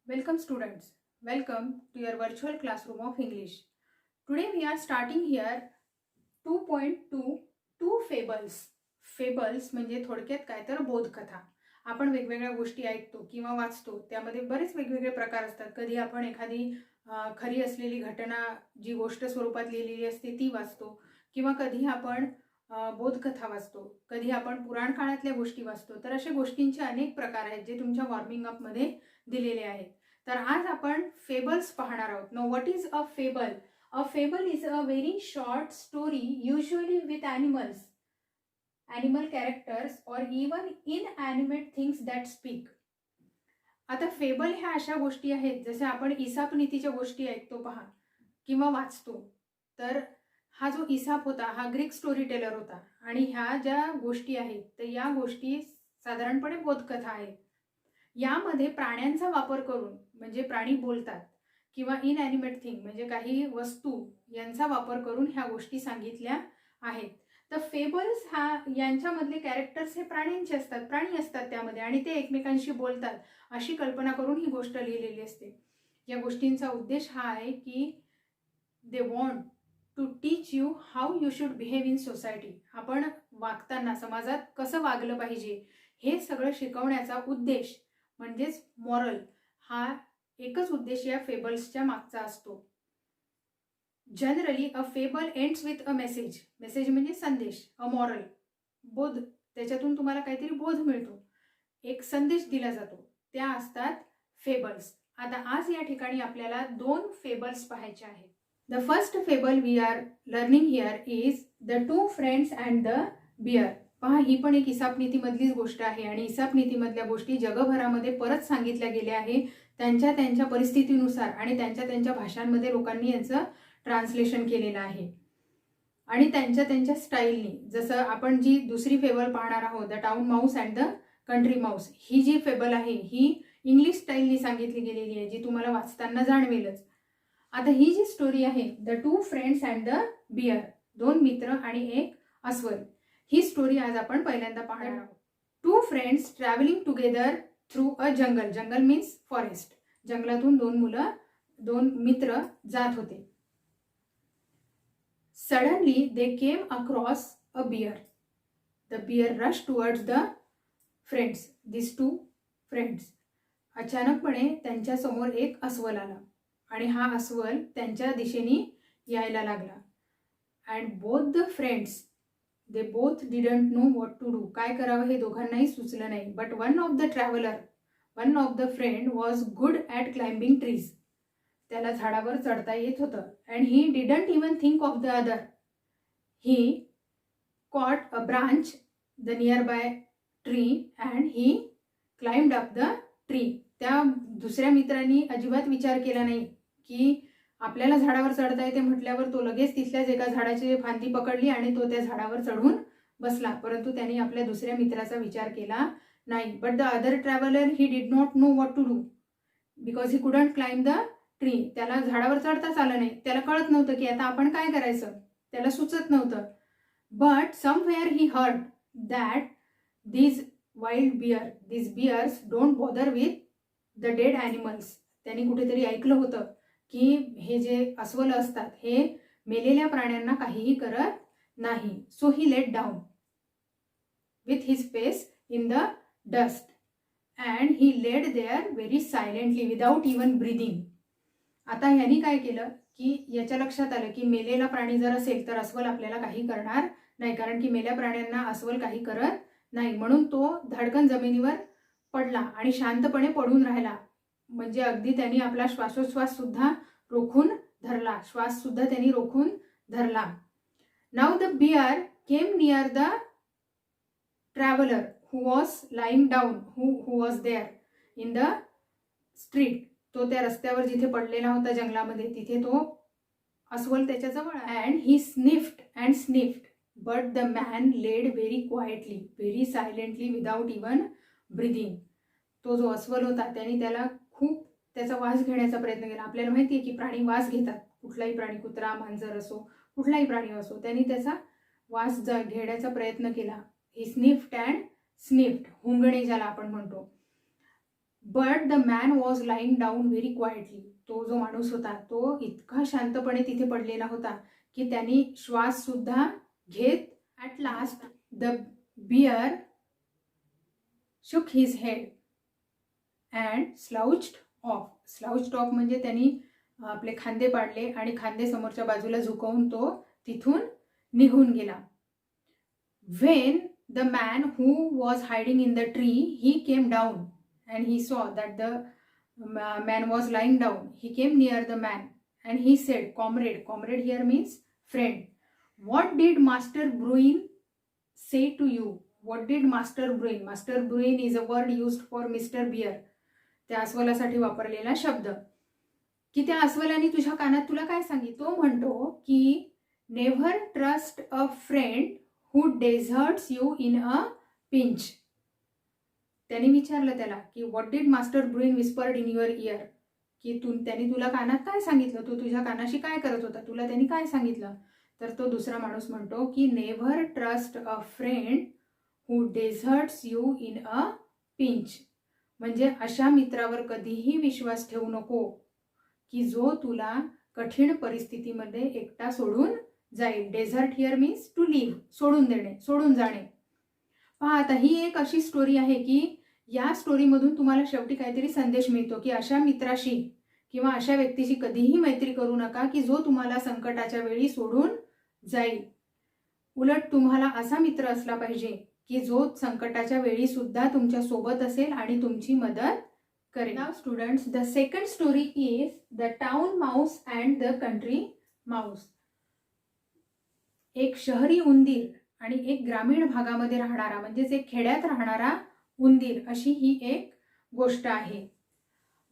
Welcome students. Welcome to your virtual classroom of English. Today we are starting here 2.2 two fables. Fables म्हणजे थोडक्यात काय तर बोधकथा. आपण वेगवेगळ्या गोष्टी ऐकतो किंवा वाचतो, त्यामध्ये बरेच वेगवेगळे प्रकार असतात. कधी आपण एखादी खरी असलेली घटना जी गोष्ट स्वरूपात लिहिलेली असते ती वाचतो, किंवा कधी आपण बोधकथा वाचतो, कधी आपण पुराण काळातल्या गोष्टी वाचतो. तर अशा गोष्टींचे अनेक प्रकार आहेत जे तुमच्या वॉर्मिंग अपमध्ये दिलेले आहेत. तर आज आपण फेबल्स पाहणार आहोत. Know what is a fable? A fable is a very short story, usually with animal characters or even inanimate things that speak. आता फेबल ह्या अशा गोष्टी आहेत जसे आपण इसाप नीतीच्या गोष्टी ऐकतो पहा किंवा वाचतो. तर हा जो इसाप होता हा ग्रीक स्टोरी टेलर होता, आणि ह्या ज्या गोष्टी आहेत तर या गोष्टी साधारणपणे बोधकथा आहेत. यामध्ये प्राण्यांचा वापर करून, म्हणजे प्राणी बोलतात, किंवा इनॅनिमेट थिंग म्हणजे काही वस्तू यांचा वापर करून ह्या गोष्टी सांगितल्या आहेत. तर फेबल्स यांच्यामधले कॅरेक्टर्स हे प्राण्यांचे असतात, प्राणी असतात त्यामध्ये, आणि ते एकमेकांशी बोलतात अशी कल्पना करून ही गोष्ट लिहिलेली असते. या गोष्टींचा उद्देश हा आहे की they want to teach you how you should behave in society. आपण वागताना समाजात कसं वागलं पाहिजे हे सगळं शिकवण्याचा उद्देश म्हणजेच मॉरल, हा एकच उद्देश या फेबल्सच्या मागचा असतो. Generally a fable ends with a message. Message म्हणजे संदेश, अ मॉरल, बोध. त्याच्यातून तुम्हाला काहीतरी बोध मिळतो, एक संदेश दिला जातो, त्या असतात फेबल्स. आता आज या ठिकाणी आपल्याला दोन फेबल्स पाहायचे आहेत. The first fable we are learning here is the two friends and the bear. पहा, ही पण एक इसाप नीतीमधलीच गोष्ट आहे, आणि इसाप नीतीमधल्या गोष्टी जगभरामध्ये परत सांगितल्या गेल्या आहे त्यांच्या त्यांच्या परिस्थितीनुसार, आणि त्यांच्या त्यांच्या भाषांमध्ये लोकांनी यांचं ट्रान्सलेशन केलेलं आहे, आणि त्यांच्या त्यांच्या स्टाईलनी. जसं आपण जी दुसरी फेबल पाहणार आहोत, the town mouse and the country mouse, ही जी फेबल आहे ही इंग्लिश स्टाईलनी सांगितली गेलेली आहे, जी तुम्हाला वाचताना जाणवेलच. आता ही जी स्टोरी आहे, the two friends and the bear, दोन मित्र आणि एक अस्वल, ही स्टोरी आज आपण पहिल्यांदा पाहणार आहोत. Two friends travelling together through a jungle. Jungle means forest. जंगलातून दोन मित्र जात होते. Suddenly they came across a bear. The bear rush towards the friends. This two friends. अचानकपणे त्यांच्या समोर एक अस्वल आला, आणि हा अस्वल त्यांच्या दिशेने यायला लागला. And both the friends, they both didn't know what to do. काय करावं हे दोघांनाही सुचलं नाही. But one of the friend was good at climbing trees. त्याला झाडावर चढता येत होतं. And he didn't even think of the other. He caught a branch the nearby tree and he climbed up the tree. त्या दुसऱ्या मित्रांनी अजिबात विचार केला नाही की आपल्याला झाडावर चढता येते म्हटल्यावर तो लगेच तिथल्याच एका झाडाची फांदी पकडली आणि तो त्या झाडावर चढून बसला. परंतु त्याने आपल्या दुसऱ्या मित्राचा विचार केला नाही. But the other traveller he did not know what to do because he couldn't climb the tree. त्याला झाडावर चढताच आलं नाही. त्याला कळत नव्हतं की आता आपण काय करायचं, त्याला सुचत नव्हतं. But somewhere he heard that these bears don't bother with the dead animals. त्यांनी कुठेतरी ऐकलं होतं की हे जे अस्वल असतात हे मेलेल्या प्राण्यांना काहीही करत नाही. So he laid down with his face in the dust and he laid there very silently without even breathing. आता ह्यांनी काय केलं की याच्या लक्षात आलं की मेलेला प्राणी जर असेल तर अस्वल आपल्याला काही करणार नाही, कारण की मेल्या प्राण्यांना अस्वल काही करत नाही. म्हणून तो धडकन जमिनीवर पडला आणि शांतपणे पडून राहिला. म्हणजे अगदी त्यांनी आपला श्वासोच्छ्वास सुद्धा रोखून धरला. श्वास सुद्धा त्यांनी रोखून धरला. Now the bear came near the traveller who was lying down, who was there in the street. तो त्या रस्त्यावर जिथे पडलेला होता जंगलामध्ये, तिथे तो अस्वल त्याच्याजवळ. And he sniffed but the man laid very quietly, very silently, without even breathing. तो जो अस्वल होता त्याने त्याचा वास घेण्याचा प्रयत्न केला. आपल्याला माहिती आहे की प्राणी वास घेतात. कुठलाही प्राणी, कुत्रा, मांजर असो, कुठलाही प्राणी असो, त्यांनी त्याचा वास घेण्याचा प्रयत्न केला. ही स्निफ्ड अँड स्निफ्ड, हुंगणे ज्याला आपण म्हणतो. But the man was lying down very quietly. तो जो माणूस होता तो इतका शांतपणे तिथे पडलेला होता की त्यांनी श्वास सुद्धा घेत. At last the bear shook his head and slouched off. Slouched off म्हणजे त्यांनी आपले खांदे पाडले आणि खांदे समोरच्या बाजूला झुकवून तो तिथून निघून गेला. When the man who was hiding in the tree, he came down and he saw that the man was lying down. He came near the man and he said, comrade. Comrade here means friend. What did Master Bruin say to you? What did Master Bruin? Master Bruin is a word used for Mr. Bear. त्या अस्वलासाठी वापरलेला शब्द. की त्या अस्वलाने तुझ्या कानात तुला काय सांगितलं? तो म्हणतो की never trust a friend who deserts you in a pinch. त्याने विचारलं त्याला की what did master Bruin whispered in your ear. की त्याने तुला कानात काय सांगितलं? तू तुझ्या कानाशी काय करत होता? तुला त्यांनी काय सांगितलं? तर तो दुसरा माणूस म्हणतो की never trust a friend who deserts you in a pinch. म्हणजे अशा मित्रावर कधीही विश्वास ठेवू नको की जो तुला कठीण परिस्थितीमध्ये एकटा सोडून जाईल. Desert here means to leave, सोडून देणे, सोडून जाणे. पहा आता ही एक अशी स्टोरी आहे की या स्टोरीमधून तुम्हाला शेवटी काहीतरी संदेश मिळतो की अशा मित्राशी किंवा अशा व्यक्तीशी कधीही मैत्री करू नका की जो तुम्हाला संकटाच्या वेळी सोडून जाईल. उलट तुम्हाला असा मित्र असला पाहिजे की जो संकटाच्या वेळी सुद्धा तुमच्या सोबत असेल आणि तुमची मदत करेल. Now students, the second story is the town mouse and the country Mouse. एक शहरी उंदीर आणि एक ग्रामीण भागामध्ये राहणारा म्हणजेच एक खेड्यात राहणारा उंदीर, अशी ही एक गोष्ट आहे.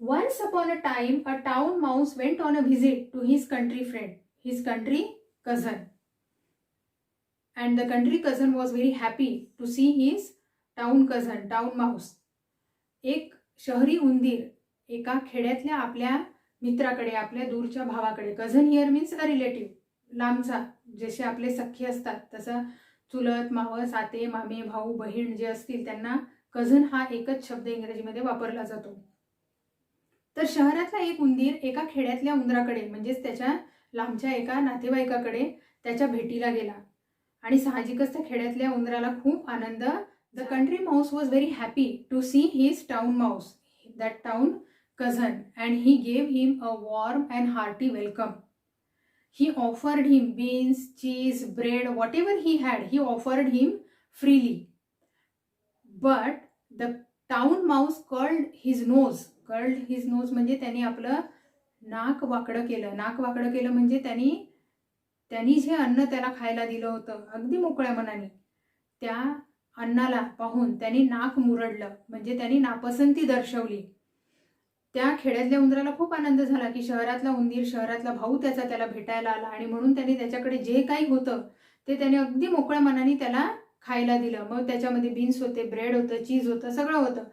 Once upon a time a town mouse went on a visit to his country friend, his country cousin. And the country cousin was very happy to see his town cousin, town mouse. एक शहरी उंदीर एका खेड्यातल्या आपल्या मित्राकडे, आपल्या दूरच्या भावाकडे, cousin here means a relative, लांबचा, जसे आपले सख्खे असतात तसं चुलत, मावस, आते, मामे, भाऊ, बहीण जे असतील त्यांना cousin हा एकच शब्द इंग्रजीमध्ये वापरला जातो. तर शहरातला एक उंदीर एका खेड्यातल्या उंदराकडे म्हणजेच त्याच्या लांबच्या एका नातेवाईकाकडे त्याच्या भेटीला गेला आणि साहजिकच त्या खेड्यातल्या उंदराला खूप आनंद. The country mouse was very happy to see his town mouse, that town cousin, and he gave him a warm and hearty welcome. He offered him beans, cheese, bread, whatever he had, he offered him freely. But the town mouse curled his nose. Curled his nose म्हणजे त्याने आपलं नाक वाकडं केलं. नाक वाकडं केलं म्हणजे त्यांनी जे अन्न त्याला खायला दिलं होतं अगदी मोकळ्या मनाने, त्या अन्नाला पाहून त्यांनी नाक मुरडलं म्हणजे त्यांनी नापसंती दर्शवली. त्या खेड्यातल्या उंदराला खूप आनंद झाला की शहरातला उंदीर, शहरातला भाऊ त्याला भेटायला आला आणि म्हणून त्यांनी त्याच्याकडे जे काही होतं ते त्याने अगदी मोकळ्या मनाने त्याला खायला दिलं. मग त्याच्यामध्ये बीन्स होते, ब्रेड होतं, चीज होतं, सगळं होतं.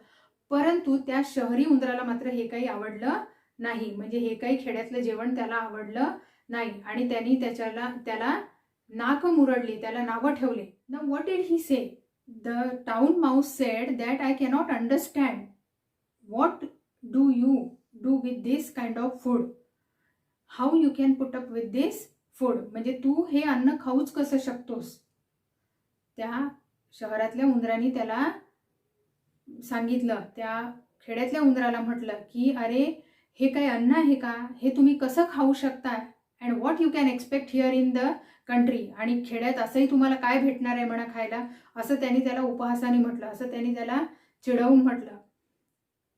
परंतु त्या शहरी उंदराला मात्र हे काही आवडलं नाही, म्हणजे हे काही खेड्यातलं जेवण त्याला आवडलं नाही आणि त्यांनी त्याला नाक मुरडली, त्याला नावं ठेवले. Now what did he say? The town mouse sed that I cannot understand what do you do with this kind of food, how you can put up with this food. म्हणजे तू हे अन्न खाऊच कसं शकतोस. त्या शहरातल्या उंदराने त्याला सांगितलं, त्या खेड्यातल्या उंदराला म्हटलं की अरे हे काही अन्न आहे का, हे तुम्ही कसं खाऊ शकता, and what you can expect here in the country, आणि खेड्यात असंही तुम्हाला काय भेटणार आहे म्हणा खायला, असं त्यांनी त्याला उपहासाने म्हटलं, असं त्यांनी त्याला चिडवून म्हटलं.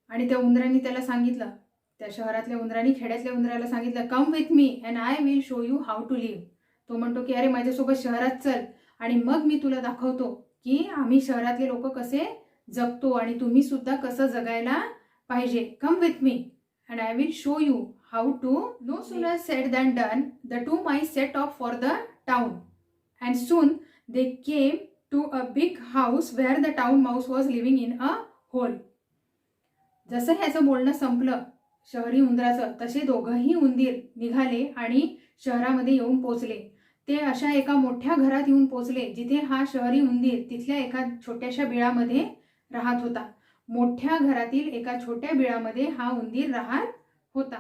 आणि त्या उंदरांनी त्याला सांगितलं, त्या शहरातल्या उंदरांनी खेड्यातल्या उंदराला सांगितलं, come with me and I will show you how to live. तो म्हणतो की अरे माझ्यासोबत शहरात चल आणि मग मी तुला दाखवतो की आम्ही शहरातले लोक कसे जगतो आणि तुम्ही सुद्धा कसं जगायला पाहिजे. कम with me and I will show you how to. No sooner said than done, the two mice set off for the town, and soon they came to a big house where the town mouse was living in a hole. जसं ह्याचं बोलणं संपलं शहरी उंदराचं, तसे दोघंही उंदीर निघाले आणि शहरामध्ये येऊन पोचले. ते अशा एका मोठ्या घरात येऊन पोचले जिथे हा शहरी उंदीर तिथल्या एका छोट्याशा बिळामध्ये राहत होता. मोठ्या घरातील एका छोट्या बिळामध्ये हा उंदीर राहत होता.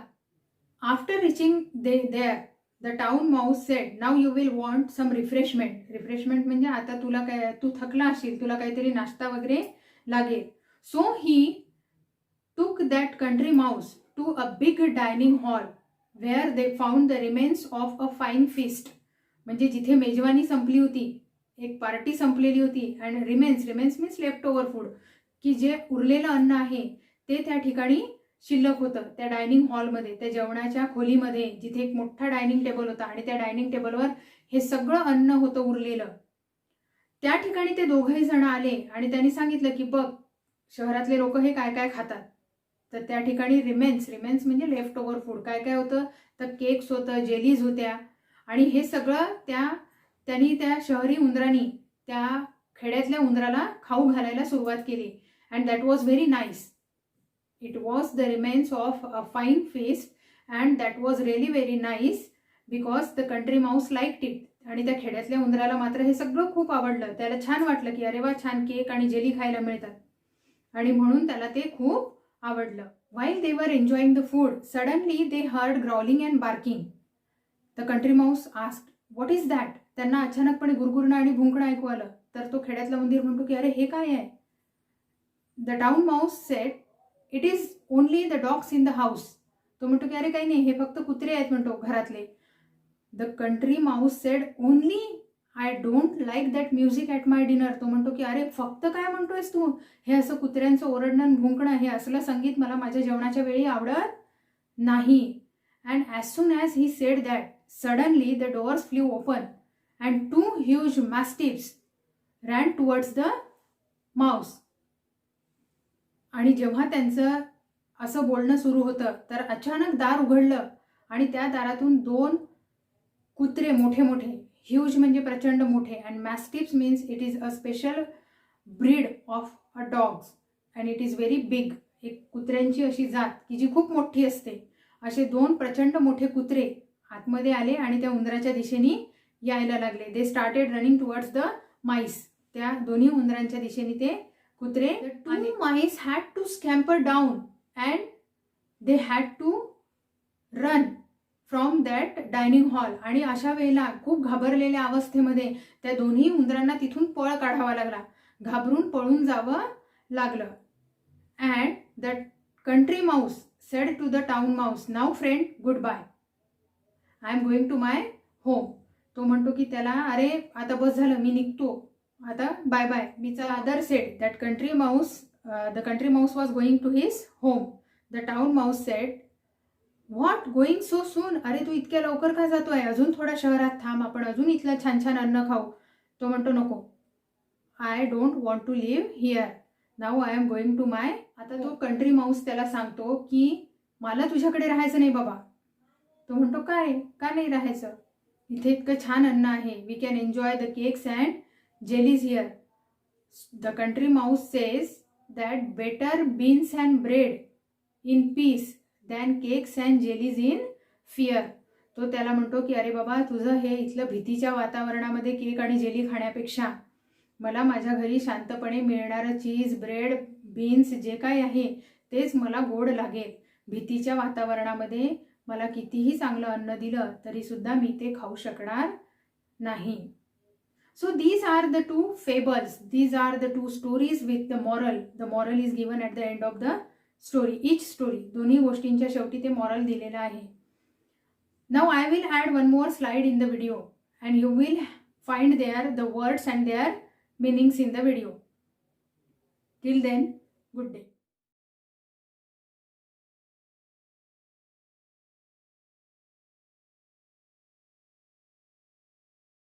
After reaching there the town mouse said, now you will want some refreshment. Refreshment म्हणजे आता तुला काय, तू थकला असशील, तुला काहीतरी नाश्ता वगैरे लागेल. So he took that country mouse to a big dining hall where they found the remains of a fine feast. म्हणजे जिथे मेजवानी संपली होती, एक पार्टी संपलेली होती, आणि remains means left over food, की जे उरलेलं अन्न आहे ते त्या ठिकाणी शिल्लक होतं त्या डायनिंग हॉलमध्ये, त्या जेवणाच्या खोलीमध्ये, जिथे एक मोठा डायनिंग टेबल होता आणि त्या डायनिंग टेबलवर हे सगळं अन्न होतं उरलेलं. त्या ठिकाणी ते दोघंही जण आले आणि त्यांनी सांगितलं की बघ शहरातले लोक हे काय काय खातात. तर त्या ठिकाणी रिमेन्स म्हणजे लेफ्ट ओव्हर फूड काय काय होतं, तर केक्स होतं, जेलीज होत्या, आणि हे सगळं त्यांनी त्या शहरी उंदरांनी त्या खेड्यातल्या उंदराला खाऊ घालायला सुरुवात केली. And that was very nice. It was the remains of a fine feast and that was really very nice because the country Mouse liked it. आणि त्या खेड्यातल्या उंदराला मात्र हे सगळं खूप आवडलं. त्याला छान वाटलं की अरे वा, छान केक आणि जेली खायला मिळतात, आणि म्हणून त्याला ते खूप आवडलं. While they were enjoying the food suddenly they heard growling and barking. The country mouse asked what is that. त्यांना अचानकपणे गुरगुरणं आणि भुंकणं ऐकू आलं. तर तो खेड्यातला उंदीर म्हणतो की अरे हे काय आहे. The town mouse sed it is only the dogs in the house. तो म्हणतो की अरे काही नाही, हे फक्त कुत्रे आहेत म्हणतो घरातले. The country mouse sed only I don't like that music at my dinner. तो म्हणतो की अरे फक्त काय म्हणतोयस तू, हे असं कुत्र्यांचं ओरडणं भुंकणं, हे असलं संगीत मला माझ्या जेवणाच्या वेळी आवडत नाही. And as soon as he said that suddenly the doors flew open and 2 huge mastiffs ran towards the mouse. आणि जेव्हा त्यांचं असं बोलणं सुरू होतं तर अचानक दार उघडलं आणि त्या दारातून 2 कुत्रे मोठे मोठे, ह्यूज म्हणजे प्रचंड मोठे, and mastiffs means it is a special breed of a dogs and it is very big. एक कुत्र्यांची अशी जात की जी खूप मोठी असते. असे 2 प्रचंड मोठे कुत्रे आतमध्ये आले आणि त्या उंदराच्या दिशेने यायला लागले. They started running towards the MICE. त्या दोन्ही उंदरांच्या दिशेने ते कुत्रे आले. 2 mice had to scamper down and they had to run from that dining hall. आणि अशा वेळेला खूप घाबरलेल्या अवस्थेमध्ये त्या दोन्ही उंदरांना तिथून पळ काढावा लागला, घाबरून पळून जावं लागलं. And the country mouse said to the town mouse, now friend good bye, I am going to my home. तो म्हणतो की त्याला अरे आता बस झालं, मी निघतो, आता बाय बाय. मीचा other said that country mouse the country mouse was going to his home. The town mouse said what going so soon. अरे तू इतक्या लवकर का जातोय, अजून थोडा शहरात थांब, आपण अजून इथलं छान छान अन्न खाऊ. तो म्हणतो नको, I don't want to live here, now I am going to my. आता तो कंट्री माऊस त्याला सांगतो की मला तुझ्याकडे राहायचं नाही बाबा. तो म्हणतो काय, का नाही राहायचं, इथे इतकं छान अन्न आहे, we can enjoy the cakes and jellies here. The country mouse says that better beans and bread in peace than cakes and jellies in fear. तो त्याला म्हणतो की अरे बाबा, तुझं हे इथलं भीतीच्या वातावरणामध्ये केक आणि जेली खाण्यापेक्षा मला माझ्या घरी शांतपणे मिळणारं चीज, ब्रेड, बीन्स जे काय आहे तेच मला गोड लागेल. भीतीच्या वातावरणामध्ये मला कितीही चांगलं अन्न दिलं तरी सुद्धा मी ते खाऊ शकणार नाही. So these are the 2 fables. These are the 2 stories with the moral. The moral is given at the end of the story. Each story. दोन्ही गोष्टींच्या शेवटी ते moral दिलेलं आहे. Now I will add one more slide in the video and you will find there the words and their meanings in the video. Till then, good day.